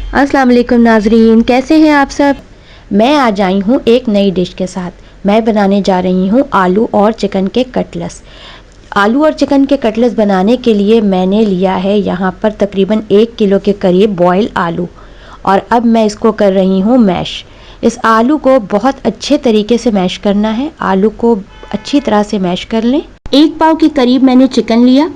अस्सलाम वालेकुम नाजरीन, कैसे हैं आप सब। मैं आज आई हूँ एक नई डिश के साथ। मैं बनाने जा रही हूँ आलू और चिकन के कटलेट्स। आलू और चिकन के कटलेट्स बनाने के लिए मैंने लिया है यहाँ पर तकरीबन 1 किलो के करीब बॉयल आलू, और अब मैं इसको कर रही हूँ मैश। इस आलू को बहुत अच्छे तरीके से मैश करना है। आलू को अच्छी तरह से मैश कर लें। 1 पाव के करीब मैंने चिकन लिया।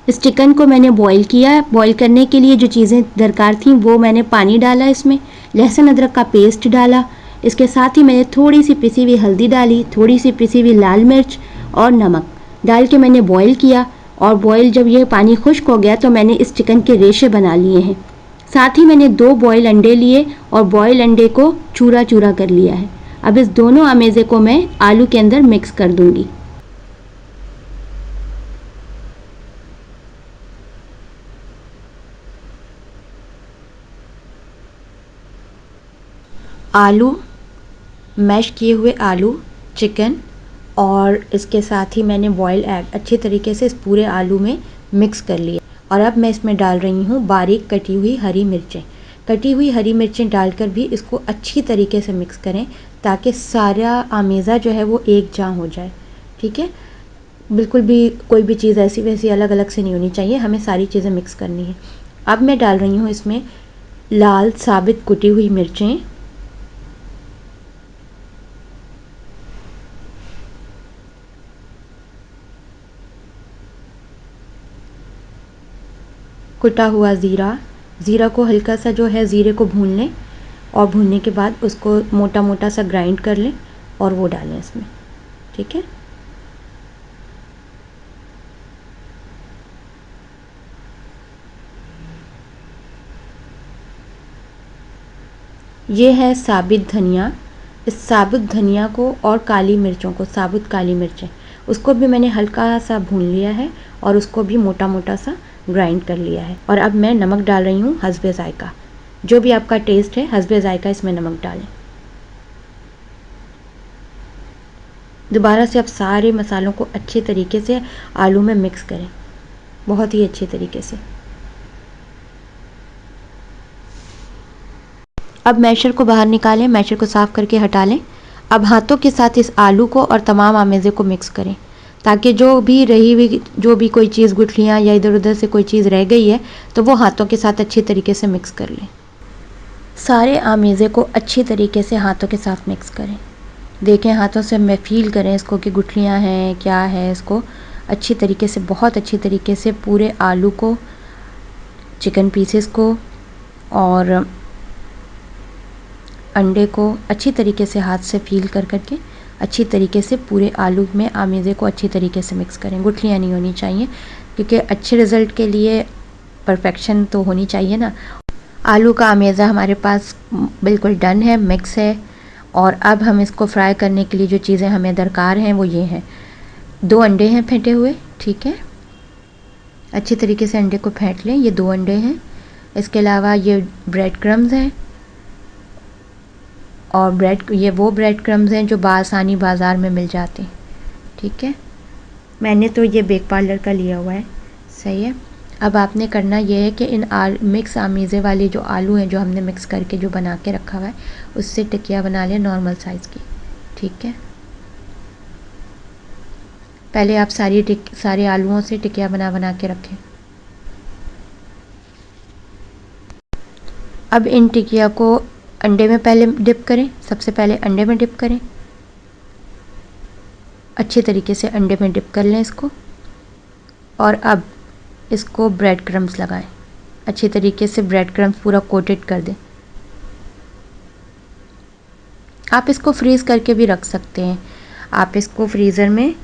इस चिकन को मैंने बॉईल किया। बॉईल करने के लिए जो चीज़ें दरकार थी वो मैंने पानी डाला, इसमें लहसुन अदरक का पेस्ट डाला। इसके साथ ही मैंने थोड़ी सी पिसी हुई हल्दी डाली, थोड़ी सी पिसी हुई लाल मिर्च और नमक डाल के मैंने बॉईल किया। और बॉईल जब ये पानी खुश्क हो गया तो मैंने इस चिकन के रेशे बना लिए हैं। साथ ही मैंने 2 बॉयल अंडे लिए और बॉयल अंडे को चूरा चूरा कर लिया है। अब इस दोनों अमेज़े को मैं आलू के अंदर मिक्स कर दूंगी। आलू, मैश किए हुए आलू, चिकन और इसके साथ ही मैंने बॉयल एग अच्छे तरीके से इस पूरे आलू में मिक्स कर लिया। और अब मैं इसमें डाल रही हूँ बारीक कटी हुई हरी मिर्चें। कटी हुई हरी मिर्चें डालकर भी इसको अच्छी तरीके से मिक्स करें ताकि सारा आमेज़ा जो है वो एक जान हो जाए। ठीक है, बिल्कुल भी कोई भी चीज़ ऐसी वैसी अलग अलग से नहीं होनी चाहिए, हमें सारी चीज़ें मिक्स करनी है। अब मैं डाल रही हूँ इसमें लाल साबित कुटी हुई मिर्चें, कुटा हुआ ज़ीरा। ज़ीरा को हल्का सा जो है ज़ीरे को भून लें और भूनने के बाद उसको मोटा मोटा सा ग्राइंड कर लें और वो डालें इसमें। ठीक है, ये है साबित धनिया। इस साबुत धनिया को और काली मिर्चों को, साबुत काली मिर्चें, उसको भी मैंने हल्का सा भून लिया है और उसको भी मोटा मोटा सा ग्राइंड कर लिया है। और अब मैं नमक डाल रही हूँ हस्बे ज़ायका। जो भी आपका टेस्ट है हस्बे ज़ायका इसमें नमक डालें। दोबारा से अब सारे मसालों को अच्छे तरीके से आलू में मिक्स करें, बहुत ही अच्छे तरीके से। अब मैशर को बाहर निकालें, मैशर को साफ़ करके हटा लें। अब हाथों के साथ इस आलू को और तमाम आमेज़े को मिक्स करें ताकि जो भी रही हुई जो भी कोई चीज़, गुठलियाँ या इधर उधर से कोई चीज़ रह गई है तो वो हाथों के साथ अच्छी तरीके से मिक्स कर लें। सारे आमेज़े को अच्छी तरीके से हाथों के साथ मिक्स करें। देखें, हाथों से मैं फील करें इसको कि गुठलियाँ हैं क्या है। इसको अच्छी तरीके से, बहुत अच्छी तरीके से पूरे आलू को, चिकन पीसेस को और अंडे को अच्छी तरीके से हाथ से फील कर करके अच्छी तरीके से पूरे आलू में आमेज़े को अच्छी तरीके से मिक्स करें। गुठलियाँ नहीं होनी चाहिए क्योंकि अच्छे रिज़ल्ट के लिए परफेक्शन तो होनी चाहिए ना। आलू का आमेज़ा हमारे पास बिल्कुल डन है, मिक्स है। और अब हम इसको फ्राई करने के लिए जो चीज़ें हमें दरकार हैं वो ये हैं। 2 अंडे हैं फेंटे हुए। ठीक है, अच्छी तरीके से अंडे को फेंट लें। ये 2 अंडे हैं। इसके अलावा ये ब्रेड क्रम्स हैं, और ये वो ब्रेड क्रम्स हैं जो आसानी बाज़ार में मिल जाते हैं। ठीक है, मैंने तो ये बेक पार्लर का लिया हुआ है। सही है। अब आपने करना ये है कि इन मिक्स आमीज़े वाले जो आलू हैं जो हमने मिक्स करके जो बना के रखा हुआ है उससे टिकिया बना लें नॉर्मल साइज़ की। ठीक है, पहले आप सारे आलूओं से टिकिया बना बना के रखें। अब इन टिकिया को अंडे में पहले डिप करें। सबसे पहले अंडे में डिप करें, अच्छे तरीके से अंडे में डिप कर लें इसको। और अब इसको ब्रेड क्रम्स लगाएं, अच्छे तरीके से ब्रेड क्रम्स पूरा कोटेड कर दें। आप इसको फ्रीज़ करके भी रख सकते हैं। आप इसको फ्रीज़र में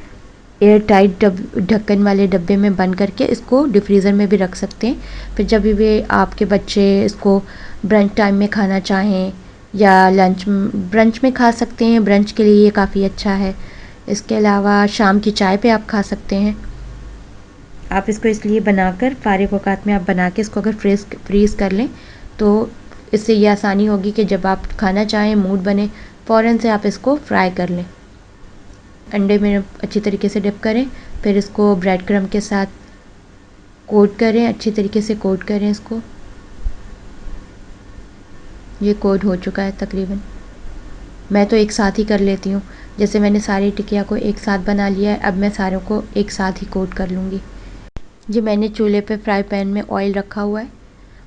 एयर टाइट ढक्कन वाले डब्बे में बंद करके इसको डिफ्रीज़र में भी रख सकते हैं। फिर जब भी आपके बच्चे इसको ब्रंच टाइम में खाना चाहें या ब्रंच में खा सकते हैं। ब्रंच के लिए ये काफ़ी अच्छा है। इसके अलावा शाम की चाय पे आप खा सकते हैं। आप इसको इसलिए बनाकर फारिग औकात में आप बना के इसको अगर फ्रीज़ कर लें तो इससे ये आसानी होगी कि जब आप खाना चाहें, मूड बने, फ़ौरन से आप इसको फ्राई कर लें। अंडे में अच्छी तरीके से डिप करें, फिर इसको ब्रेड क्रम्ब के साथ कोट करें, अच्छी तरीके से कोट करें इसको। ये कोट हो चुका है तकरीबन। मैं तो एक साथ ही कर लेती हूँ। जैसे मैंने सारी टिकिया को एक साथ बना लिया है, अब मैं सारों को एक साथ ही कोट कर लूँगी। जी मैंने चूल्हे पे फ्राई पैन में ऑयल रखा हुआ है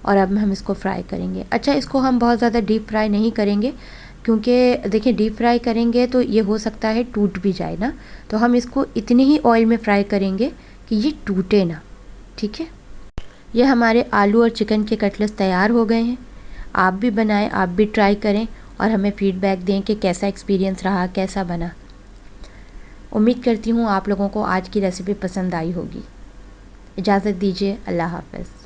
और अब हम इसको फ्राई करेंगे। अच्छा, इसको हम बहुत ज़्यादा डीप फ्राई नहीं करेंगे, क्योंकि देखिए डीप फ्राई करेंगे तो ये हो सकता है टूट भी जाए ना, तो हम इसको इतने ही ऑयल में फ्राई करेंगे कि ये टूटे ना। ठीक है, ये हमारे आलू और चिकन के कटलेट्स तैयार हो गए हैं। आप भी बनाएं, आप भी ट्राई करें और हमें फ़ीडबैक दें कि कैसा एक्सपीरियंस रहा, कैसा बना। उम्मीद करती हूँ आप लोगों को आज की रेसिपी पसंद आई होगी। इजाज़त दीजिए, अल्लाह हाफ़िज़।